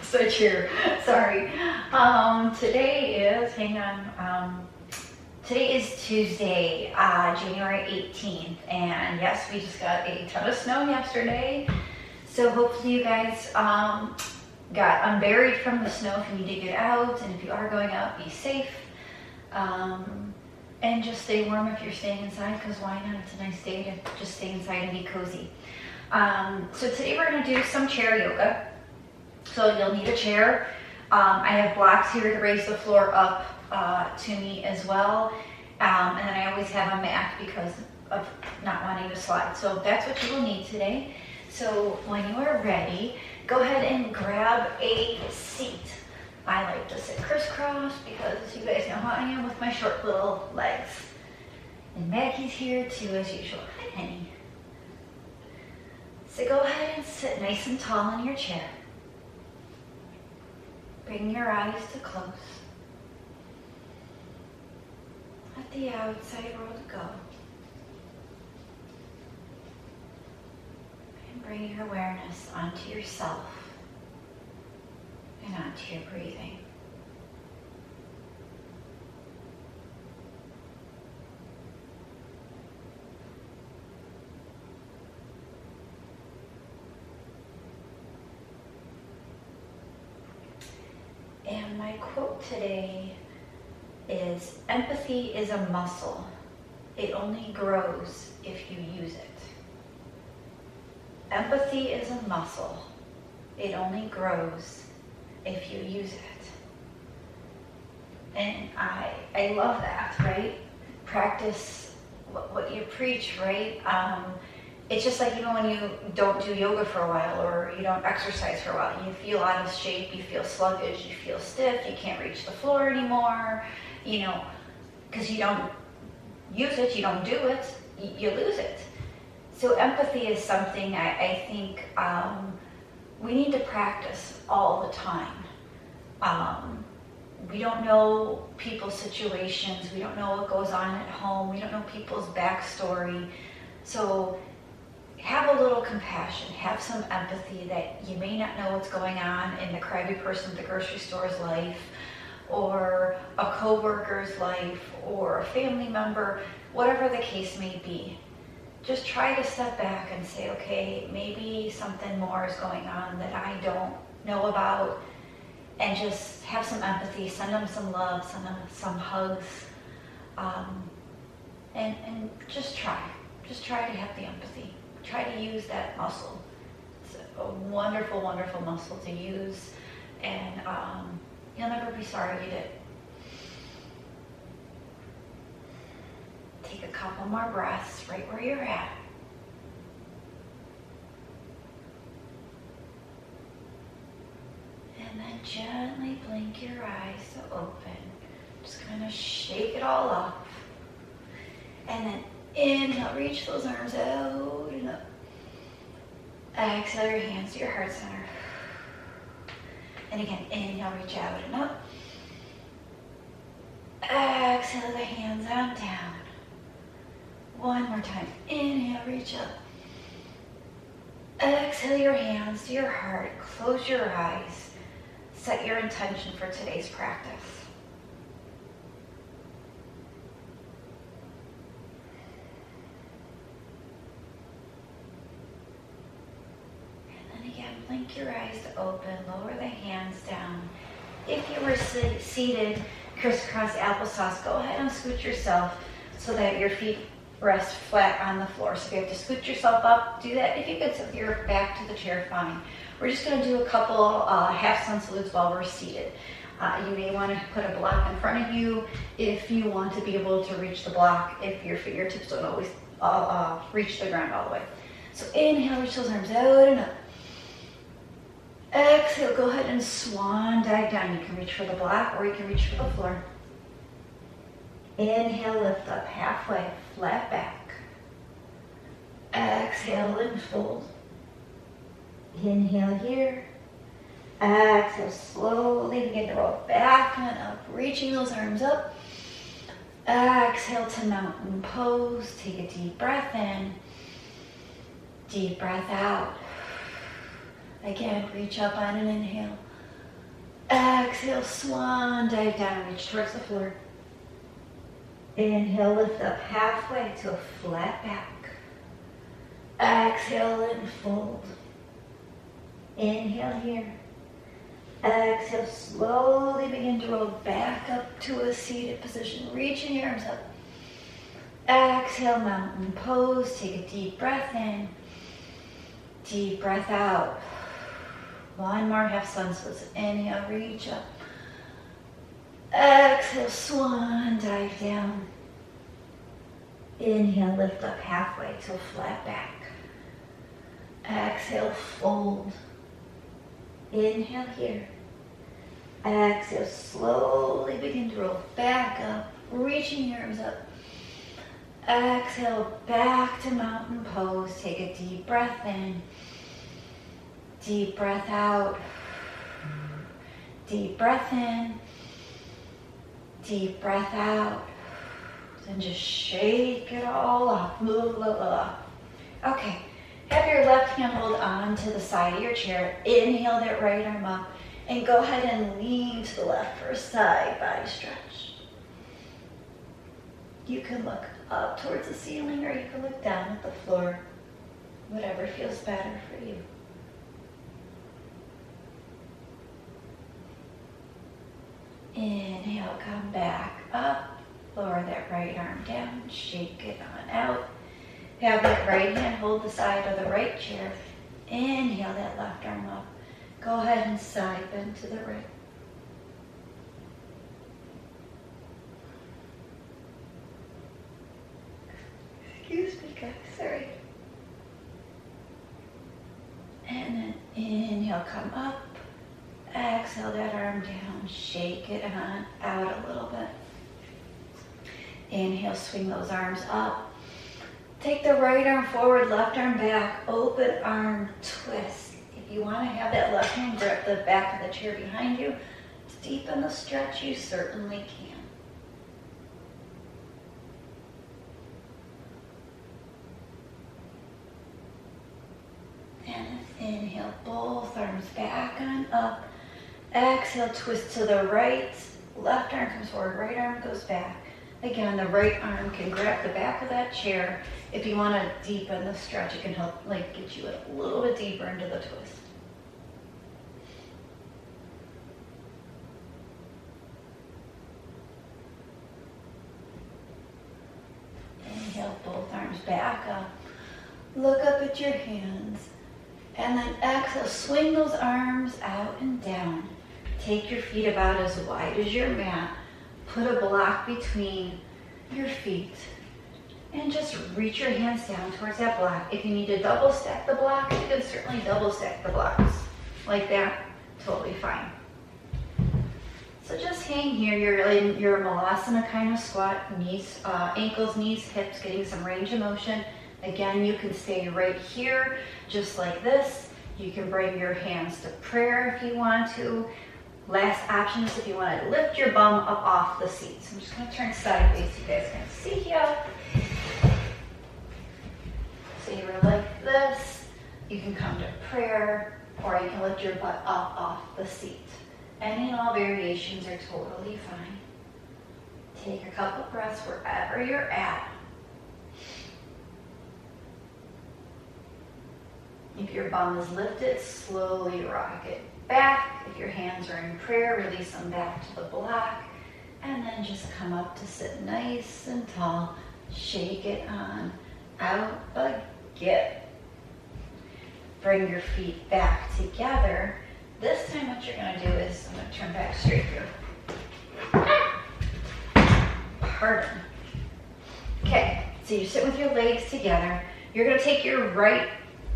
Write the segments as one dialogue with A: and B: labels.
A: So cheer. Sorry. Today is, hang on. Today is Tuesday, January 18th. And yes, we just got a ton of snow yesterday. So hopefully you guys got unburied from the snow if you need to get out. And if you are going out, be safe. And just stay warm if you're staying inside, because why not? It's a nice day to just stay inside and be cozy. So today we're going to do some chair yoga. So you'll need a chair. I have blocks here to raise the floor up to me as well. And then I always have a mat because of not wanting to slide. So that's what you will need today. So when you are ready, go ahead and grab a seat. I like to sit crisscross because you guys know how I am with my short little legs. And Maggie's here too as usual. Hi, honey. So go ahead and sit nice and tall in your chair. Bring your eyes to close. Let the outside world go. And bring your awareness onto yourself and onto your breathing. And my quote today is, empathy is a muscle. It only grows if you use it. Empathy is a muscle. It only grows if you use it. And I love that, right? Practice what you preach, right? It's just like, when you don't do yoga for a while or you don't exercise for a while, you feel out of shape, you feel sluggish, you feel stiff, you can't reach the floor anymore, because you don't use it, you don't do it, you lose it. So empathy is something I think we need to practice all the time. We don't know people's situations, we don't know what goes on at home, we don't know people's backstory. So have a little compassion, have some empathy that you may not know what's going on in the crabby person at the grocery store's life, or a co-worker's life, or a family member, whatever the case may be. Just try to step back and say, okay, maybe something more is going on that I don't know about, and just have some empathy, send them some love, send them some hugs, and just try to have the empathy. Try to use that muscle. It's a wonderful, wonderful muscle to use, and you'll never be sorry you did. Take a couple more breaths right where you're at. And then gently blink your eyes to open. Just kind of shake it all off. And then inhale, reach those arms out and up. Exhale your hands to your heart center. And again, inhale, reach out and up. Exhale the hands on down. One more time. Inhale, reach up. Exhale your hands to your heart. Close your eyes. Set your intention for today's practice. And then again, blink your eyes to open. Lower the hands down. If you were seated crisscross applesauce, go ahead and scoot yourself so that your feet rest flat on the floor. So if you have to scoot yourself up, do that. If you could sit your back to the chair, fine. We're just going to do a couple half sun salutes while we're seated. You may want to put a block in front of you if you want to be able to reach the block, if your fingertips don't always reach the ground all the way. So inhale, reach those arms out and up. Exhale, go ahead and swan dive down. You can reach for the block or you can reach for the floor. Inhale, lift up halfway, flat back. Exhale and fold. Inhale here. Exhale, slowly begin to roll back and up, reaching those arms up. Exhale to mountain pose. Take a deep breath in. Deep breath out. Again, reach up on an inhale. Exhale, swan dive down, reach towards the floor. Inhale, lift up halfway to a flat back. Exhale and fold. Inhale here. Exhale, slowly begin to roll back up to a seated position. Reaching your arms up. Exhale, mountain pose. Take a deep breath in. Deep breath out. One more half sun splits. Inhale, reach up. Exhale, swan dive down. Inhale, lift up halfway to a flat back. Exhale, fold. Inhale here. Exhale, slowly begin to roll back up, reaching your arms up. Exhale, back to mountain pose. Take a deep breath in. Deep breath out. Deep breath in. Deep breath out. Then just shake it all off. Okay. Have your left hand hold on to the side of your chair. Inhale that right arm up. And go ahead and lean to the left for a side body stretch. You can look up towards the ceiling or you can look down at the floor. Whatever feels better for you. Inhale, come back up. Lower that right arm down. Shake it on out. Have that right hand hold the side of the right chair. Inhale that left arm up. Go ahead and side bend to the right. Excuse me, guys, sorry. And then inhale, come up. Exhale that arm down. Shake it on out a little bit. Inhale, swing those arms up. Take the right arm forward, left arm back, open arm twist. If you want to have that left hand grip the back of the chair behind you, to deepen the stretch, you certainly can. And inhale, both arms back on up. Exhale, twist to the right. Left arm comes forward, right arm goes back. Again, the right arm can grab the back of that chair. If you want to deepen the stretch, it can help get you a little bit deeper into the twist. Inhale, both arms back up. Look up at your hands. And then exhale, swing those arms out and down. Take your feet about as wide as your mat. Put a block between your feet. And just reach your hands down towards that block. If you need to double stack the blocks, you can certainly double stack the blocks. Like that, totally fine. So just hang here. You're in your malasana kind of squat. Knees, ankles, knees, hips, getting some range of motion. Again, you can stay right here, just like this. You can bring your hands to prayer if you want to. Last option is if you want to lift your bum up off the seat. So I'm just going to turn sideways so you guys can see here. So you were like this. You can come to prayer, or you can lift your butt up off the seat. Any and all variations are totally fine. Take a couple breaths wherever you're at. If your bum is lifted, slowly rock it back. If your hands are in prayer, release them back to the block. And then just come up to sit nice and tall. Shake it on out again. Bring your feet back together. This time what you're going to do is, I'm going to turn back straight here. Pardon. Okay, so you sit with your legs together. You're going to take your right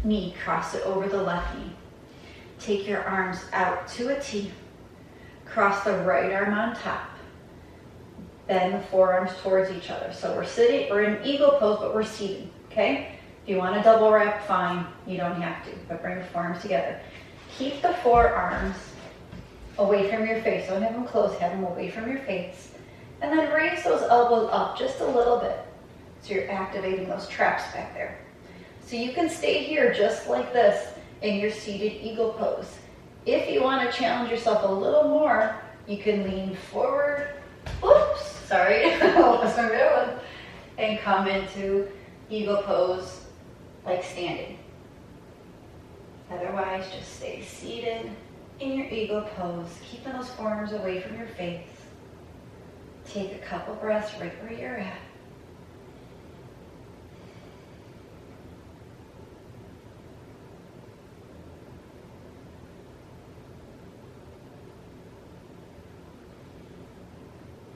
A: knee, cross it over the left knee. Take your arms out to a T. Cross the right arm on top. Bend the forearms towards each other. So we're in eagle pose, but we're seated, okay? If you want to double wrap, fine. You don't have to, but bring the forearms together. Keep the forearms away from your face. Don't have them close, have them away from your face. And then raise those elbows up just a little bit. So you're activating those traps back there. So you can stay here just like this. in your seated eagle pose. If you want to challenge yourself a little more, you can lean forward, oops, sorry, almost my middle one, and come into eagle pose like standing. Otherwise, just stay seated in your eagle pose, keeping those forearms away from your face. Take a couple breaths right where you're at.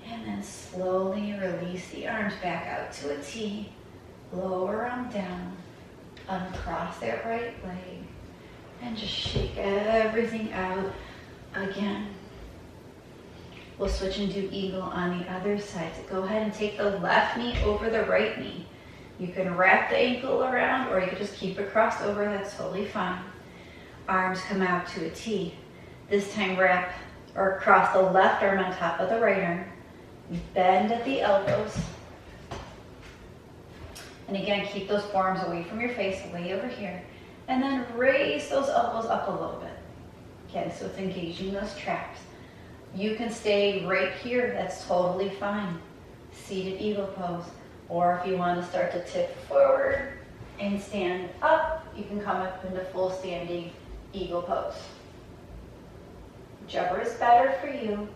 A: And then slowly release the arms back out to a T. Lower them down. Uncross that right leg. And just shake everything out again. We'll switch and do eagle on the other side. So go ahead and take the left knee over the right knee. You can wrap the ankle around or you can just keep it crossed over. That's totally fine. Arms come out to a T. This time wrap or cross the left arm on top of the right arm. Bend at the elbows. And again, keep those forearms away from your face, way over here. And then raise those elbows up a little bit. Okay, so it's engaging those traps. You can stay right here, that's totally fine. Seated eagle pose. Or if you want to start to tip forward and stand up, you can come up into full standing eagle pose. Whichever is better for you,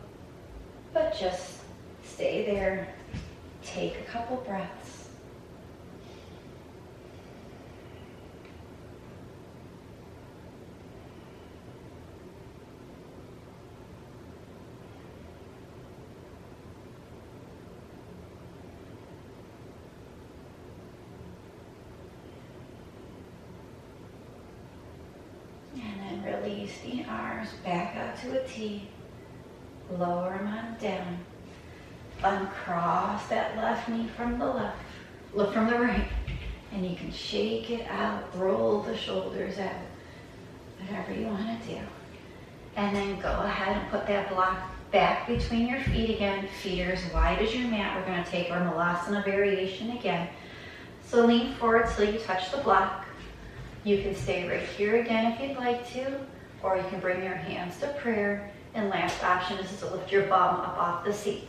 A: but just stay there. Take a couple breaths. Release the arms back out to a T. Lower them on down. Uncross that left knee from the left. Look from the right. And you can shake it out. Roll the shoulders out. Whatever you want to do. And then go ahead and put that block back between your feet again. Feet are as wide as your mat. We're going to take our Malasana variation again. So lean forward till you touch the block. You can stay right here again if you'd like to, or you can bring your hands to prayer. And last option is to lift your bum up off the seat.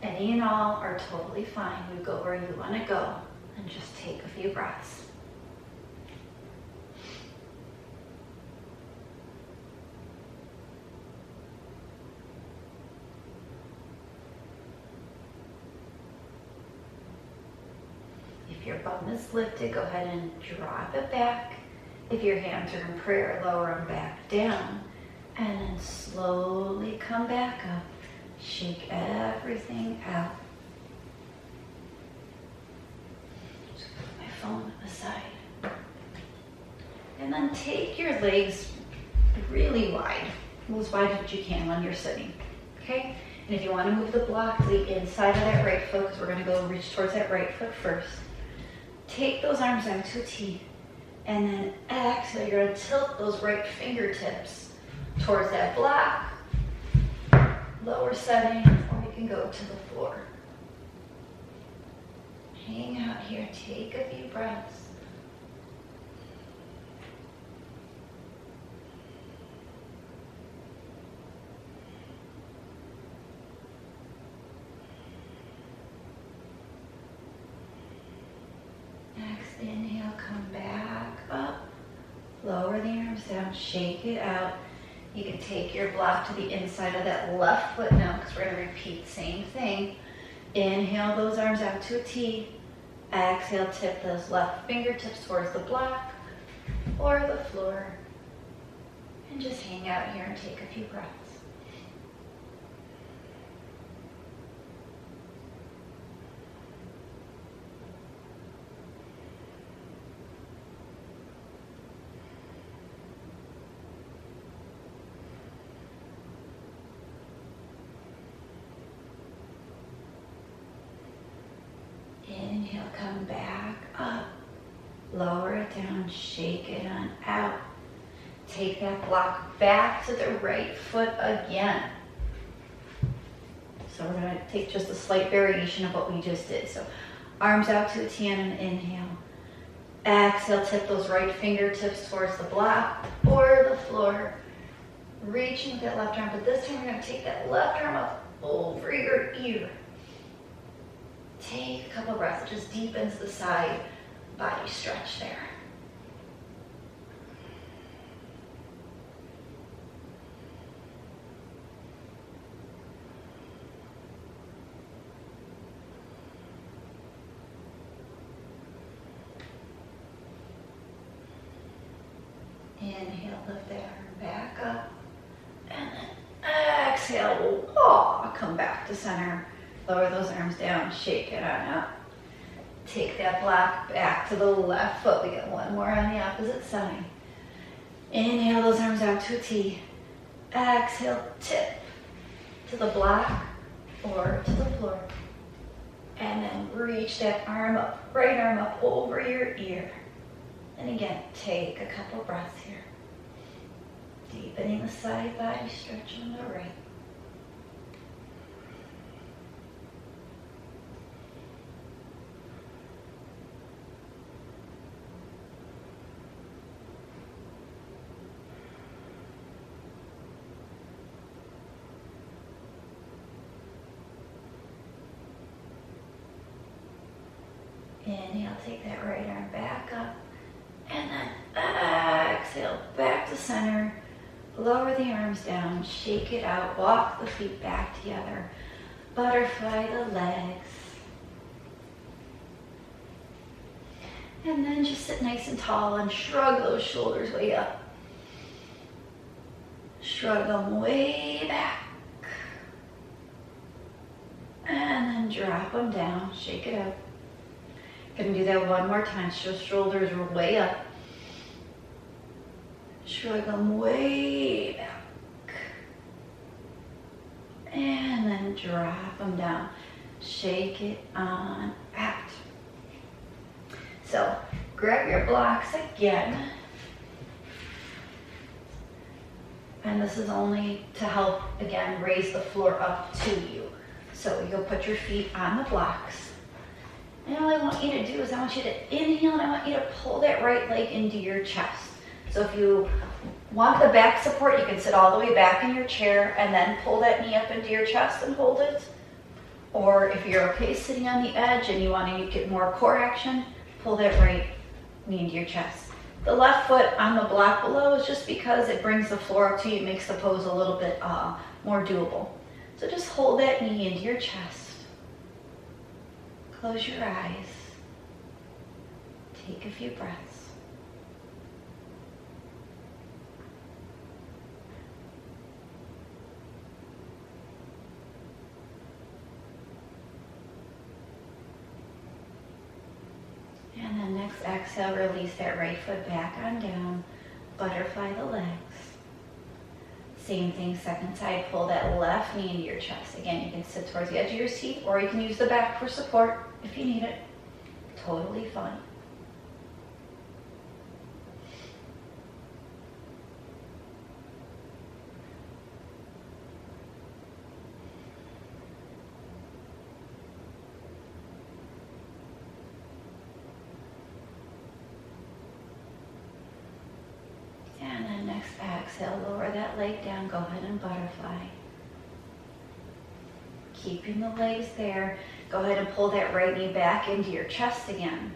A: Any and all are totally fine. You go where you want to go and just take a few breaths. If your bum is lifted, go ahead and drop it back. If your hands are in prayer, lower them back down. And then slowly come back up. Shake everything out. Just put my phone aside. And then take your legs really wide. As wide as you can when you're sitting. Okay? And if you want to move the block to the inside of that right foot, because we're going to go reach towards that right foot first. Take those arms out to a T. And then exhale, you're going to tilt those right fingertips towards that block. Lower setting, or you can go to the floor. Hang out here, take a few breaths. Next inhale, come back up. Lower the arms down, shake it out. You can take your block to the inside of that left foot now, because we're going to repeat the same thing. Inhale those arms out to a T. Exhale, tip those left fingertips towards the block or the floor. And just hang out here and take a few breaths. Inhale, come back up. Lower it down, shake it on out. Take that block back to the right foot again. So we're going to take just a slight variation of what we just did. So arms out to a T on an inhale. Exhale, tip those right fingertips towards the block or the floor. Reaching with that left arm, but this time we're going to take that left arm up over your ear. Take a couple breaths. It just deepens the side body stretch there. Inhale, lift that arm back up. And then exhale, come back to center. Lower those arms down, shake it on up. Take that block back to the left foot. We got one more on the opposite side. Inhale those arms out to a T. Exhale, tip to the block or to the floor. And then reach that arm up, right arm up over your ear. And again, take a couple breaths here. Deepening the side body stretch on the right. Inhale, take that right arm back up. And then exhale, back to center. Lower the arms down, shake it out, walk the feet back together. Butterfly the legs. And then just sit nice and tall and shrug those shoulders way up. Shrug them way back. And then drop them down, shake it out. Gonna do that one more time. So shoulders are way up. Shrug them way back. And then drop them down. Shake it on out. So grab your blocks again. And this is only to help, again, raise the floor up to you. So you'll put your feet on the blocks. And all I want you to do is I want you to inhale and I want you to pull that right leg into your chest. So if you want the back support, you can sit all the way back in your chair and then pull that knee up into your chest and hold it. Or if you're okay sitting on the edge and you want to get more core action, pull that right knee into your chest. The left foot on the block below is just because it brings the floor up to you, it makes the pose a little bit more doable. So just hold that knee into your chest. Close your eyes. Take a few breaths. And then next exhale, release that right foot back on down. Butterfly the legs. Same thing, second side, pull that left knee into your chest. Again, you can sit towards the edge of your seat or you can use the back for support if you need it. Totally fine. Exhale, lower that leg down, go ahead and butterfly. Keeping the legs there, go ahead and pull that right knee back into your chest again.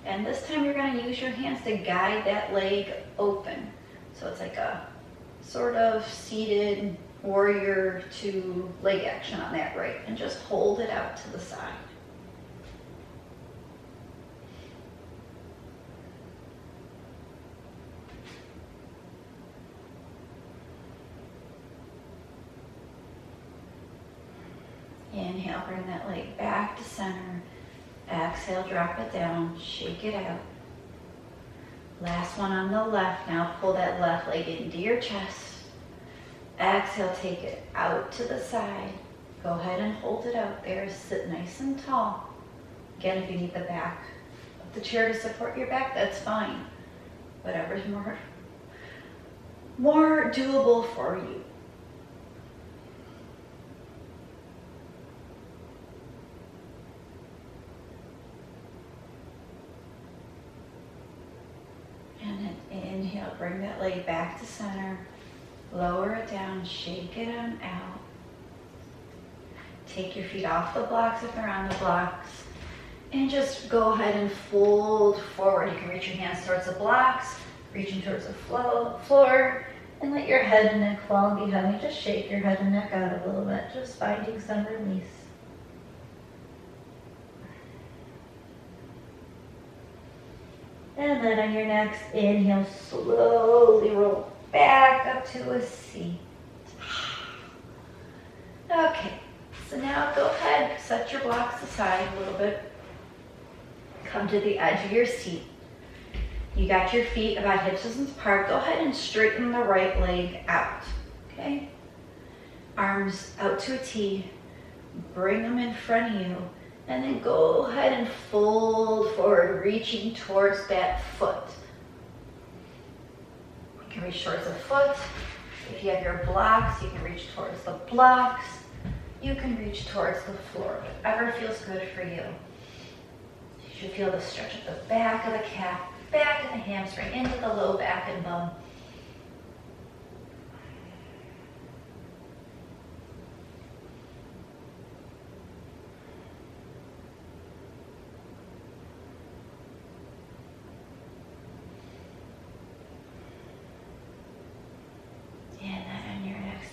A: And this time you're going to use your hands to guide that leg open. So it's like a sort of seated warrior two leg action on that right. And just hold it out to the side. Inhale, bring that leg back to center. Exhale, drop it down, shake it out. Last one on the left. Now pull that left leg into your chest. Exhale, take it out to the side. Go ahead and hold it out there. Sit nice and tall. Again, if you need the back of the chair to support your back, that's fine. Whatever's more doable for you. Inhale, bring that leg back to center. Lower it down, shake it on out. Take your feet off the blocks if they're on the blocks. And just go ahead and fold forward. You can reach your hands towards the blocks, reaching towards the floor, and let your head and neck fall behind you. Just shake your head and neck out a little bit, just finding some release. And then on your next inhale, slowly roll back up to a seat. Okay, so now go ahead, set your blocks aside a little bit. Come to the edge of your seat. You got your feet about hip distance apart. Go ahead and straighten the right leg out, okay? Arms out to a T. Bring them in front of you. And then go ahead and fold forward, reaching towards that foot. You can reach towards the foot. If you have your blocks, you can reach towards the blocks. You can reach towards the floor, whatever feels good for you. You should feel the stretch at the back of the calf, back of the hamstring, into the low back and bum.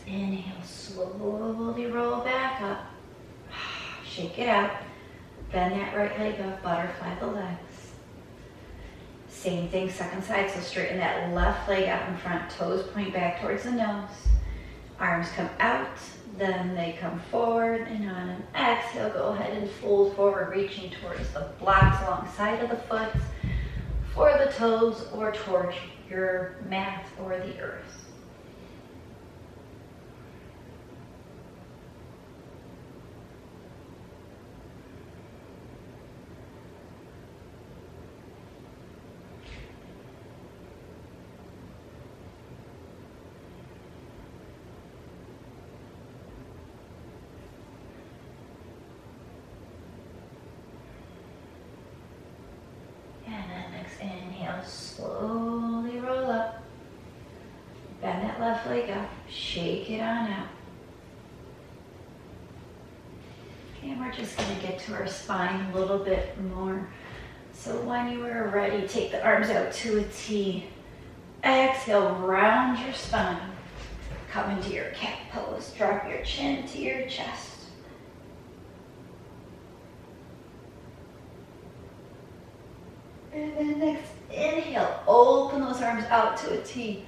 A: Inhale, slowly roll back up. Shake it out. Bend that right leg up, butterfly the legs. Same thing, second side, so straighten that left leg out in front, toes point back towards the nose. Arms come out, then they come forward, and on an exhale, go ahead and fold forward, reaching towards the blocks alongside of the foot, for the toes, or towards your mat or the earth. Inhale, slowly roll up. Bend that left leg up. Shake it on out. And we're just going to get to our spine a little bit more. So when you are ready, take the arms out to a T. Exhale, round your spine. Come into your cat pose. Drop your chin to your chest. And then next, inhale, open those arms out to a T.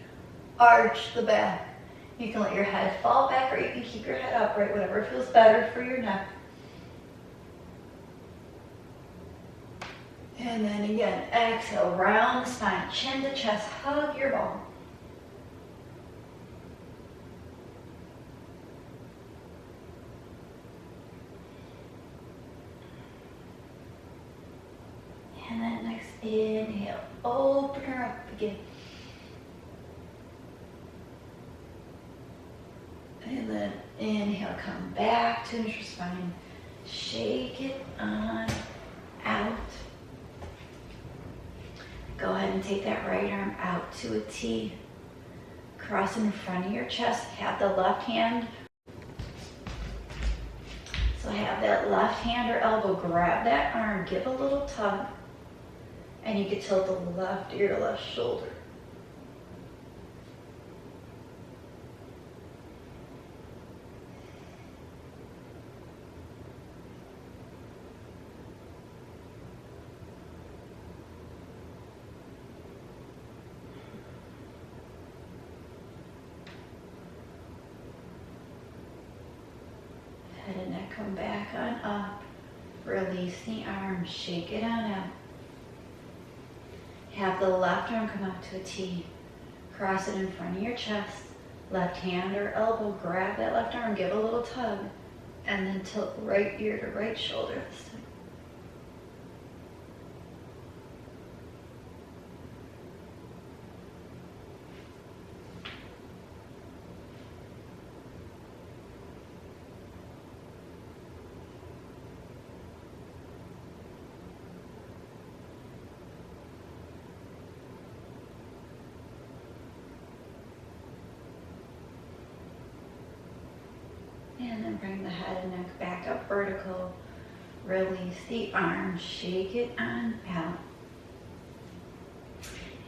A: Arch the back. You can let your head fall back, or you can keep your head upright, whatever feels better for your neck. And then again, exhale, round the spine, chin to chest, hug your bone. And then next, inhale, open her up again. And then inhale, come back to neutral spine. Shake it on out. Go ahead and take that right arm out to a T. Cross in front of your chest. Have the left hand. So have that left hand or elbow grab that arm. Give a little tug. And you can tilt the left ear, left shoulder. Head and neck come back on up. Release the arms, shake it on out. Have the left arm come up to a T. Cross it in front of your chest. Left hand or elbow, grab that left arm, give a little tug, and then tilt right ear to right shoulder this time. head and neck back up vertical. Release the arms, shake it on out.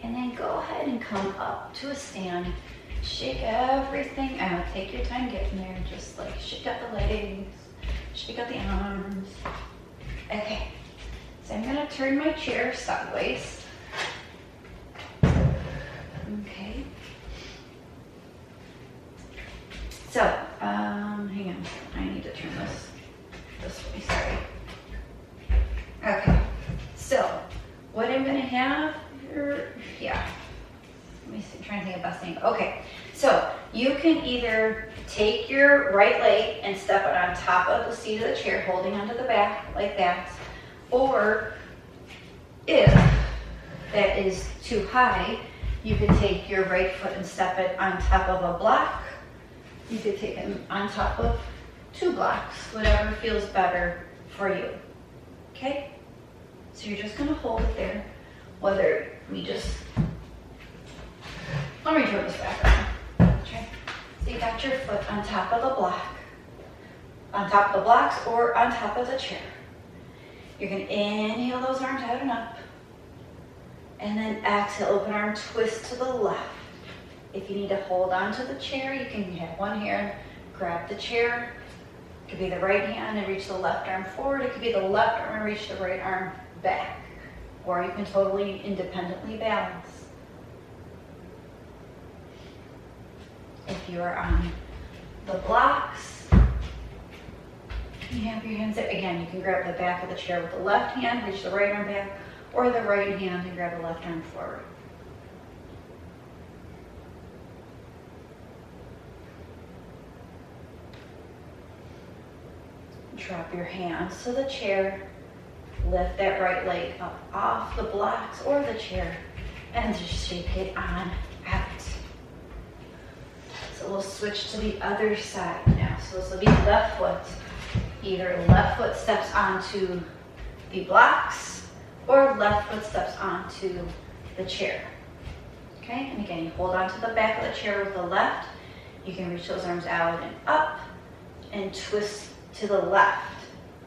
A: And then go ahead and come up to a stand. Shake everything out. Take your time getting there. Just like shake out the legs, shake out the arms. Okay, so I'm gonna turn my chair sideways. Okay. So, hang on. I need to turn this way, sorry. Okay, so what I'm gonna have here, let me see, I'm trying to think of best thing. Okay, so you can either take your right leg and step it on top of the seat of the chair, holding onto the back like that, or if that is too high, you could take your right foot and step it on top of a block. You could take it on top of 2 blocks, whatever feels better for you. Okay? So you're just gonna hold it there. Whether we just, let me turn this back around. Okay. So you got your foot on top of the block, on top of the blocks or on top of the chair. You're gonna inhale those arms out and up. And then exhale, open arm, twist to the left. If you need to hold on to the chair, you can have one hand, grab the chair. It could be the right hand and reach the left arm forward. It could be the left arm and reach the right arm back. Or you can totally independently balance. If you are on the blocks, you have your hands there. Again, you can grab the back of the chair with the left hand, reach the right arm back, or the right hand and grab the left arm forward. Drop your hands to the chair. Lift that right leg up off the blocks or the chair and just shake it on out. So we'll switch to the other side now. So this will be left foot. Either left foot steps onto the blocks or left foot steps onto the chair. Okay, and again, you hold onto the back of the chair with the left. You can reach those arms out and up and twist to the left.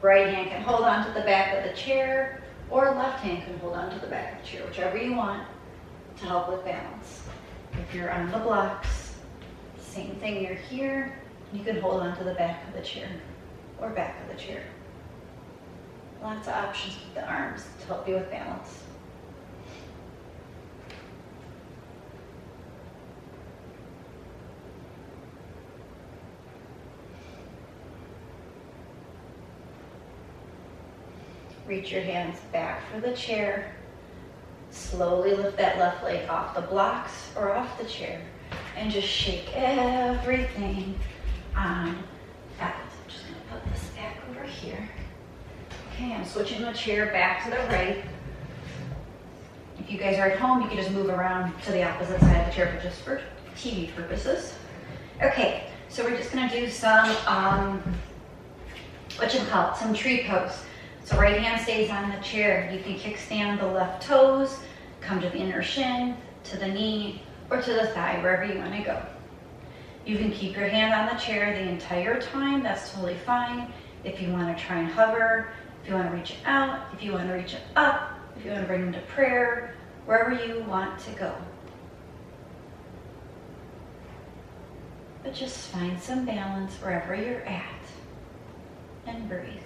A: Right hand can hold on to the back of the chair, or left hand can hold on to the back of the chair, whichever you want to help with balance. If you're on the blocks, same thing, you're here, you can hold on to the back of the chair or back of the chair. Lots of options with the arms to help you with balance. Reach your hands back for the chair. Slowly lift that left leg off the blocks or off the chair and just shake everything on out. I'm just gonna put this back over here. Okay, I'm switching the chair back to the right. If you guys are at home, you can just move around to the opposite side of the chair, but just for TV purposes. Okay, so we're just gonna do some, some tree pose. So right hand stays on the chair. You can kickstand the left toes, come to the inner shin, to the knee, or to the thigh, wherever you want to go. You can keep your hand on the chair the entire time. That's totally fine. If you want to try and hover, if you want to reach it out, if you want to reach it up, if you want to bring them to prayer, wherever you want to go. But just find some balance wherever you're at and breathe.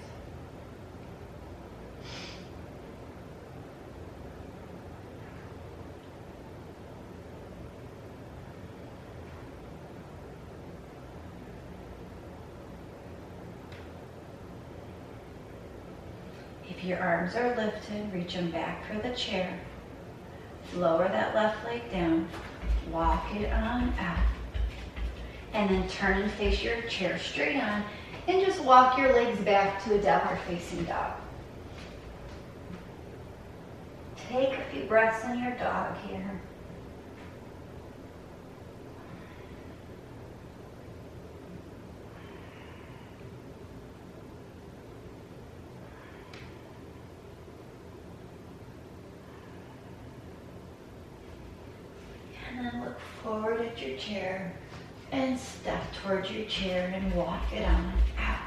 A: If your arms are lifted, reach them back for the chair. Lower that left leg down. Walk it on out. And then turn and face your chair straight on. And just walk your legs back to a downward facing dog. Take a few breaths in your dog here. And then look forward at your chair and step towards your chair and walk it on out.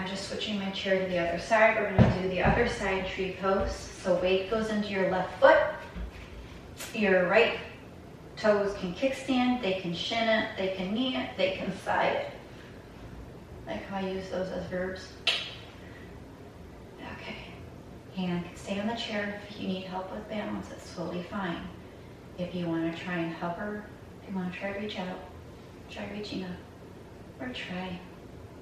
A: I'm just switching my chair to the other side. We're gonna do the other side tree pose. So weight goes into your left foot. Your right toes can kickstand, they can shin it, they can knee it, they can thigh it. Like how I use those as verbs. Okay. Hand can stay on the chair. If you need help with balance, it's totally fine. If you want to try and hover, if you want to try reach out, try reaching up, or try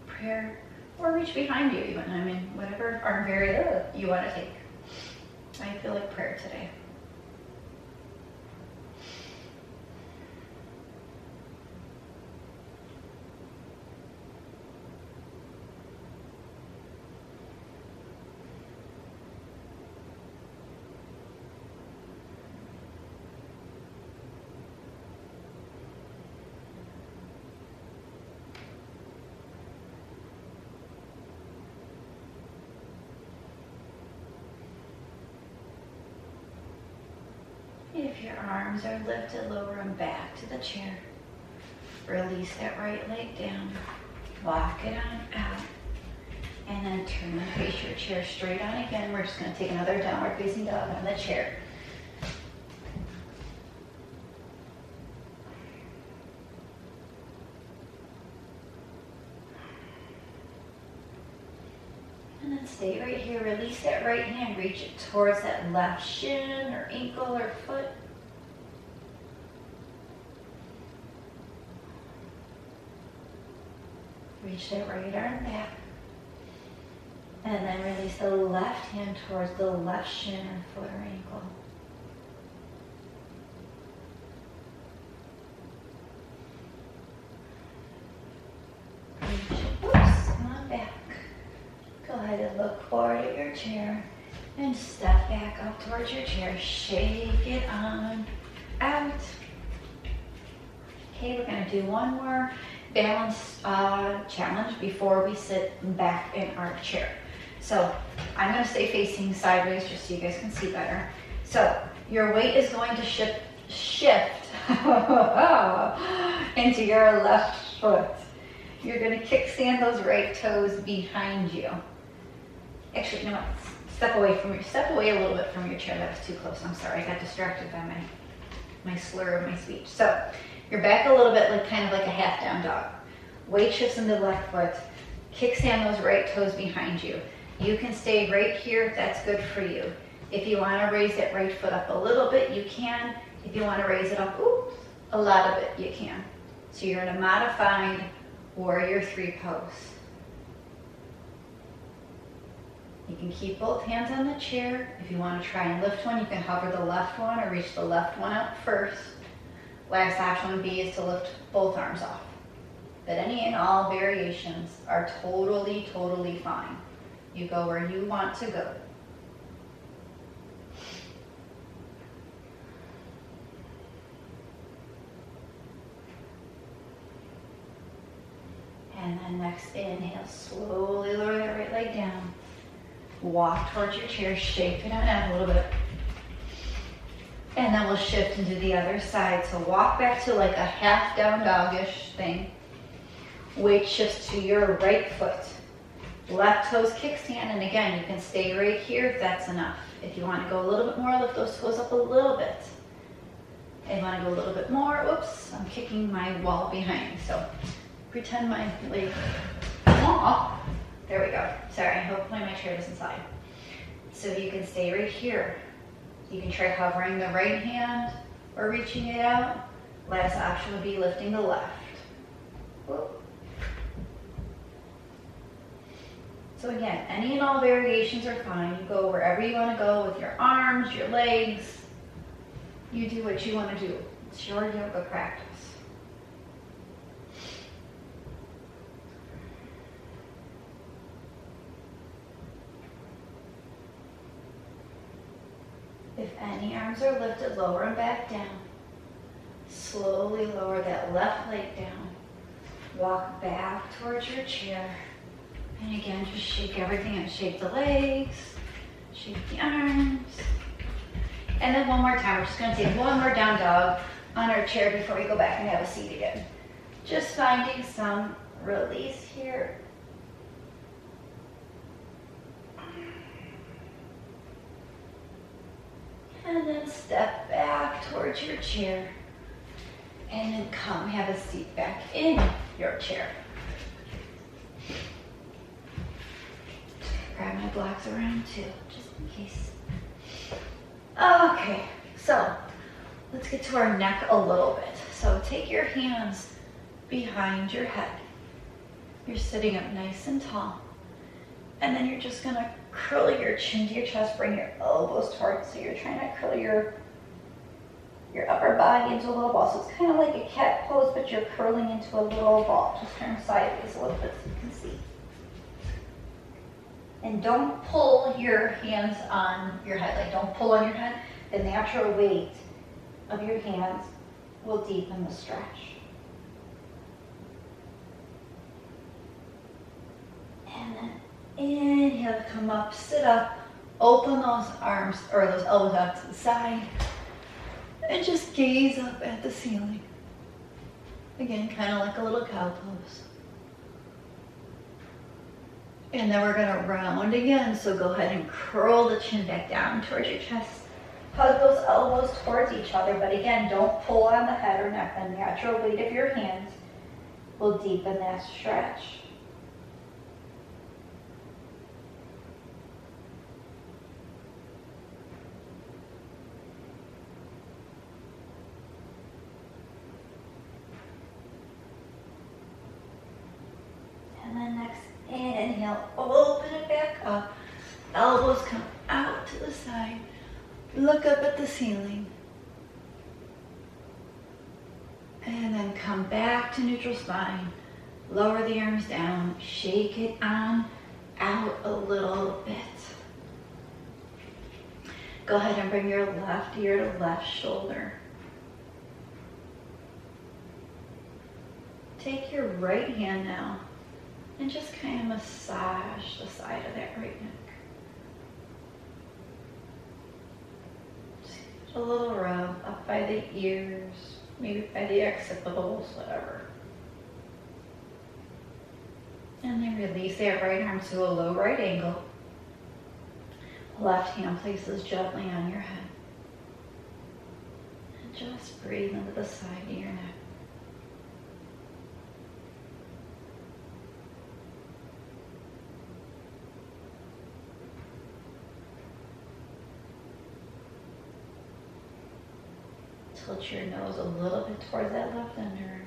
A: prayer, or reach behind you even. I mean, whatever arm variation you want to take. I feel like prayer today. If your arms are lifted, lower them back to the chair. Release that right leg down. Walk it on out. And then turn and face your chair straight on again. We're just going to take another downward facing dog on the chair. And then stay right here. Release that right hand. Reach it towards that left shin or ankle or foot. Reach that right arm back. And then release the left hand towards the left shin or foot or ankle. Reach it. Oops, come on back. Go ahead and look forward at your chair and step back up towards your chair. Shake it on out. Okay, we're going to do one more balance challenge before we sit back in our chair. So I'm going to stay facing sideways just so you guys can see better. So your weight is going to shift into your left foot. You're going to kickstand those right toes behind you. Actually, you know what? Step away a little bit from your chair. That was too close. I'm sorry. I got distracted by my slur of my speech. So you're back a little bit, like kind of like a half down dog. Weight shifts into the left foot. Kickstand those right toes behind you. You can stay right here if that's good for you. If you want to raise that right foot up a little bit, you can. If you want to raise it up, a lot of it, you can. So you're in a modified warrior 3 pose. You can keep both hands on the chair. If you want to try and lift one, you can hover the left one or reach the left one out first. Last option would be is to lift both arms off. But any and all variations are totally, totally fine. You go where you want to go. And then next inhale, slowly lower that right leg down. Walk towards your chair, shake it on out a little bit. And then we'll shift into the other side. So walk back to like a half down dogish thing. Weight shifts to your right foot. Left toes kickstand, and again, you can stay right here if that's enough. If you want to go a little bit more, lift those toes up a little bit. If you want to go a little bit more, oops, I'm kicking my wall behind. So pretend my leg, there we go. Sorry, hopefully my chair doesn't slide. So you can stay right here. You can try hovering the right hand or reaching it out. Last option would be lifting the left. Whoop. So again, any and all variations are fine. You go wherever you want to go with your arms, your legs. You do what you want to do. It's your yoga practice. If any arms are lifted, lower them back down. Slowly lower that left leg down. Walk back towards your chair. And again, just shake everything and shake the legs, shake the arms. And then one more time, we're just going to take one more down dog on our chair before we go back and have a seat again. Just finding some release here. And then step back towards your chair. And then come have a seat back in your chair. Grab my blocks around too, just in case. Okay, so let's get to our neck a little bit. So take your hands behind your head. You're sitting up nice and tall. And then you're just gonna curl your chin to your chest, bring your elbows towards, so you're trying to curl your upper body into a little ball. So it's kind of like a cat pose, but you're curling into a little ball. Just turn sideways a little bit so you can see. And don't pull your hands on your head. Like, don't pull on your head. The natural weight of your hands will deepen the stretch. And then inhale to come up, sit up, open those arms or those elbows out to the side, and just gaze up at the ceiling. Again, kind of like a little cow pose. And then we're gonna round again, so go ahead and curl the chin back down towards your chest. Hug those elbows towards each other, but again, don't pull on the head or neck. The natural weight of your hands will deepen that stretch. And then next, inhale, open it back up. Elbows come out to the side. Look up at the ceiling. And then come back to neutral spine. Lower the arms down. Shake it on out a little bit. Go ahead and bring your left ear to left shoulder. Take your right hand now and just kind of massage the side of that right neck. Just a little rub up by the ears, maybe by the occipitals, whatever. And then release that right arm to a low right angle. Left hand places gently on your head. And just breathe into the side of your neck. Tilt your nose a little bit towards that left underarm.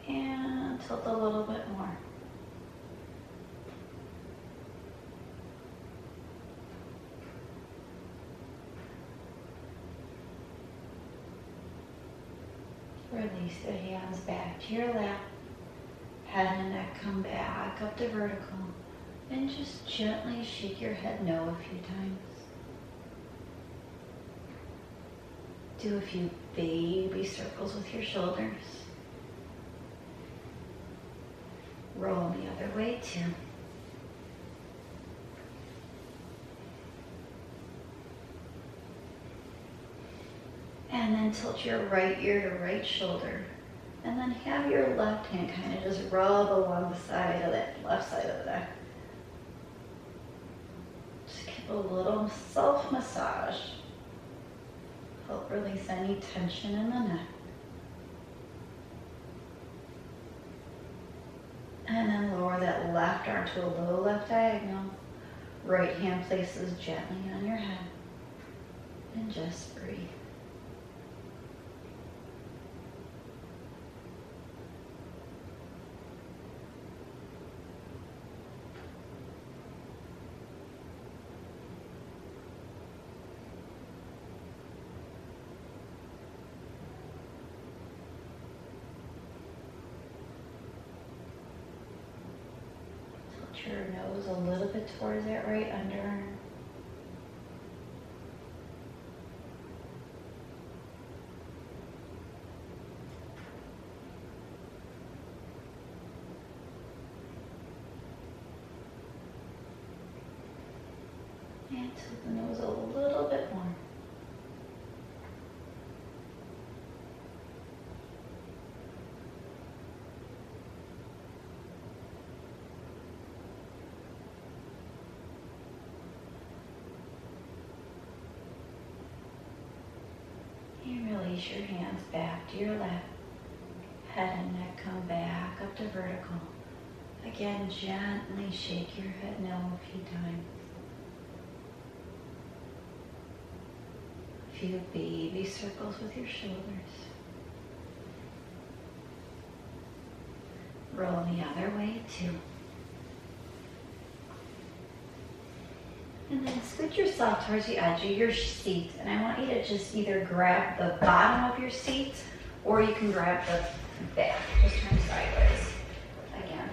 A: And tilt a little bit more. Release the hands back to your lap. Head and neck come back up to vertical. And just gently shake your head no a few times. Do a few baby circles with your shoulders. Roll the other way too. And then tilt your right ear to right shoulder. And then have your left hand kind of just rub along the side of that left side of the neck. Just give a little self-massage. Help release any tension in the neck. And then lower that left arm to a low left diagonal. Right hand places gently on your head. And just breathe. Your nose a little bit towards that right underarm. And tilt the nose a little bit more. release your hands back to your lap. Head and neck come back up to vertical. Again, gently shake your head no a few times. Feel baby circles with your shoulders. Roll the other way too. And then scoot yourself towards the edge of your seat. And I want you to just either grab the bottom of your seat or you can grab the back. Just turn sideways again.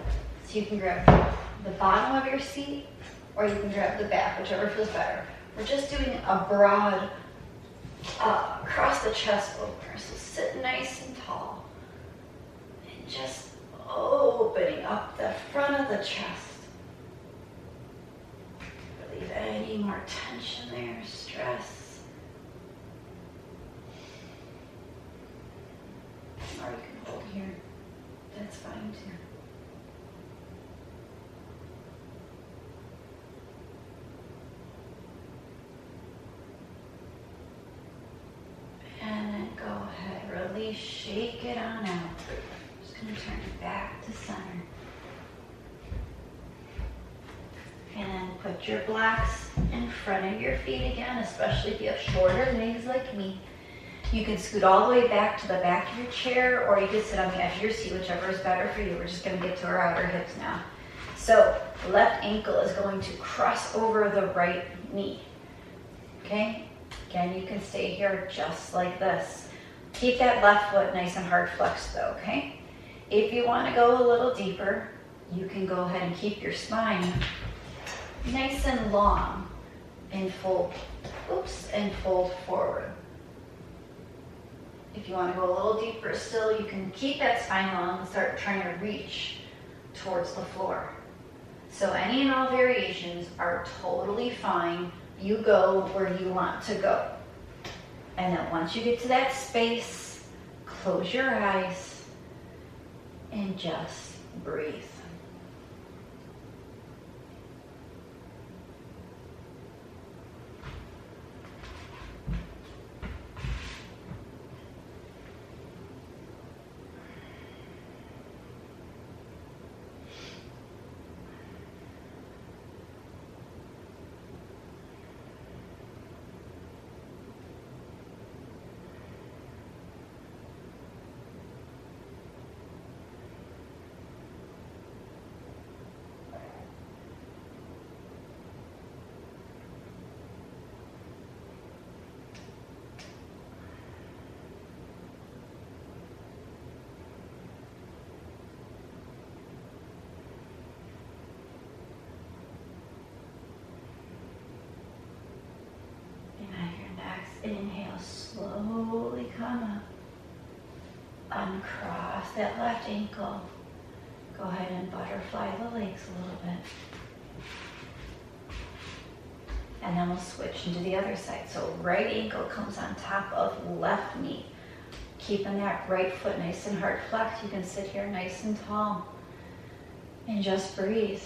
A: So you can grab the bottom of your seat or you can grab the back, whichever feels better. We're just doing a broad across the chest opener. So sit nice and tall. And just opening up the front of the chest. Relieve any more tension there, stress. Or you can hold here. That's fine too. And then go ahead, release, shake it on out. Just going to turn it back to center. And then put your blocks in front of your feet again, especially if you have shorter legs like me. You can scoot all the way back to the back of your chair, or you can sit on the edge of your seat, whichever is better for you. We're just going to get to our outer hips now. So left ankle is going to cross over the right knee. Okay? Again, you can stay here just like this. Keep that left foot nice and hard flexed though, okay? If you want to go a little deeper, you can go ahead and keep your spine nice and long and fold, and fold forward. If you want to go a little deeper still, you can keep that spine long and start trying to reach towards the floor. So any and all variations are totally fine. You go where you want to go. And then once you get to that space, close your eyes and just breathe. Inhale, slowly come up. Uncross that left ankle. Go ahead and butterfly the legs a little bit. And then we'll switch into the other side. So right ankle comes on top of left knee. Keeping that right foot nice and hard flexed. You can sit here nice and tall. And just breathe.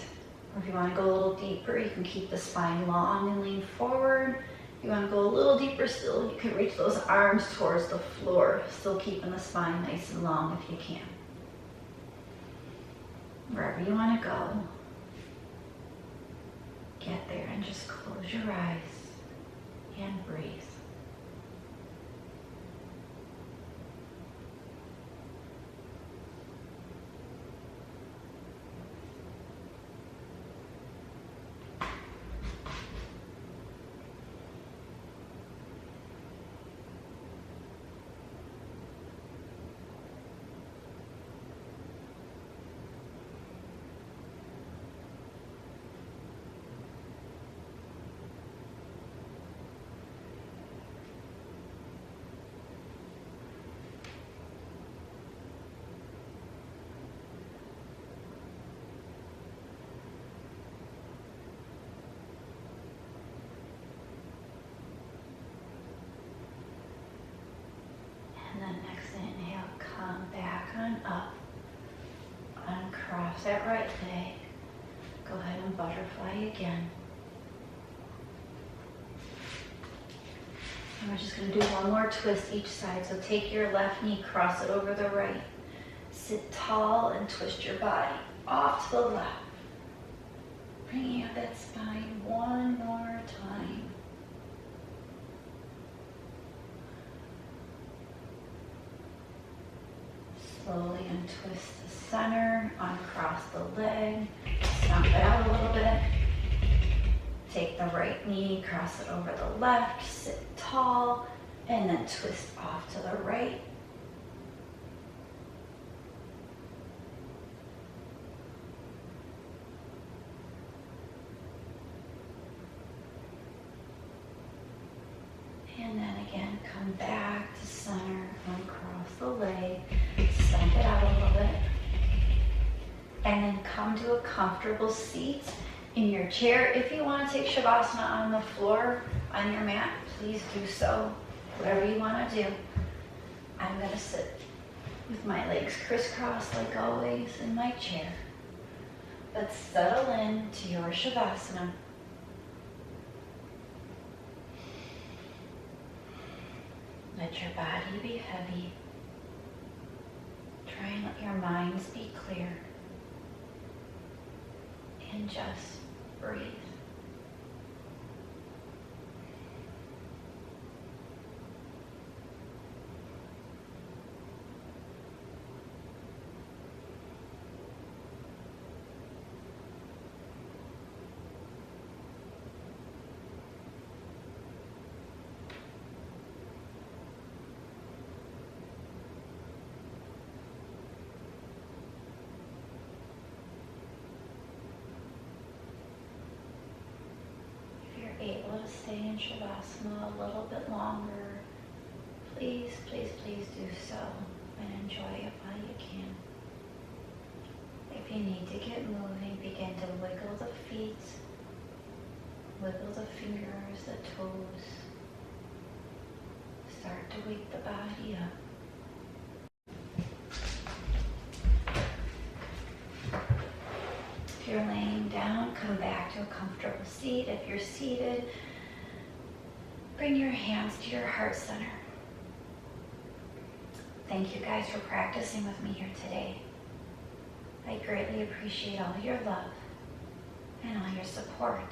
A: Or if you want to go a little deeper, you can keep the spine long and lean forward. If you want to go a little deeper still, you can reach those arms towards the floor, still keeping the spine nice and long if you can. Wherever you want to go, get there and just close your eyes and breathe. And then next inhale, come back on up. Uncross that right leg. Go ahead and butterfly again. And we're just going to do one more twist each side. So take your left knee, cross it over the right. Sit tall and twist your body off to the left. Bringing up that spine one more time. Slowly untwist the center, uncross the leg, stomp it out a little bit. Take the right knee, cross it over the left, sit tall, and then twist off to the right. And then again, come back to center, uncross the leg, stomp it out a little bit. And then come to a comfortable seat in your chair. If you want to take Shavasana on the floor, on your mat, please do so. Whatever you want to do. I'm going to sit with my legs crisscrossed like always in my chair. But settle in to your Shavasana. Let your body be heavy. Try and let your minds be clear. And just breathe. Able to stay in Shavasana a little bit longer, please, please, please do so and enjoy it while you can. If you need to get moving, begin to wiggle the feet, wiggle the fingers, the toes. Start to wake the body up. If you're laying down, come back to a comfortable seat. If you're seated, bring your hands to your heart center. Thank you guys for practicing with me here today. I greatly appreciate all your love and all your support.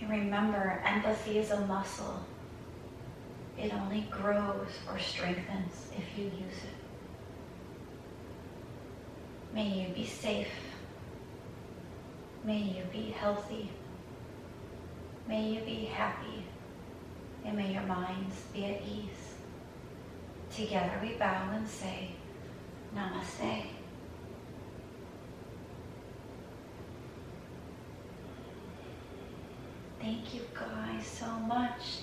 A: And remember, empathy is a muscle. It only grows or strengthens if you use it. May you be safe. May you be healthy. May you be happy. And may your minds be at ease. Together we bow and say, Namaste. Thank you guys so much.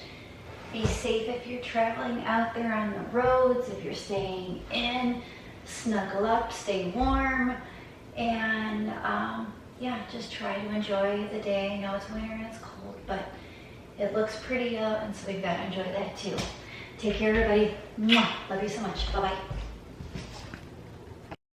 A: Be safe if you're traveling out there on the roads, if you're staying in. Snuggle up, stay warm, and yeah, just try to enjoy the day. I know it's winter and it's cold, but it looks pretty out, and so we've got to enjoy that too. Take care, everybody. Mwah. Love you so much. Bye-bye.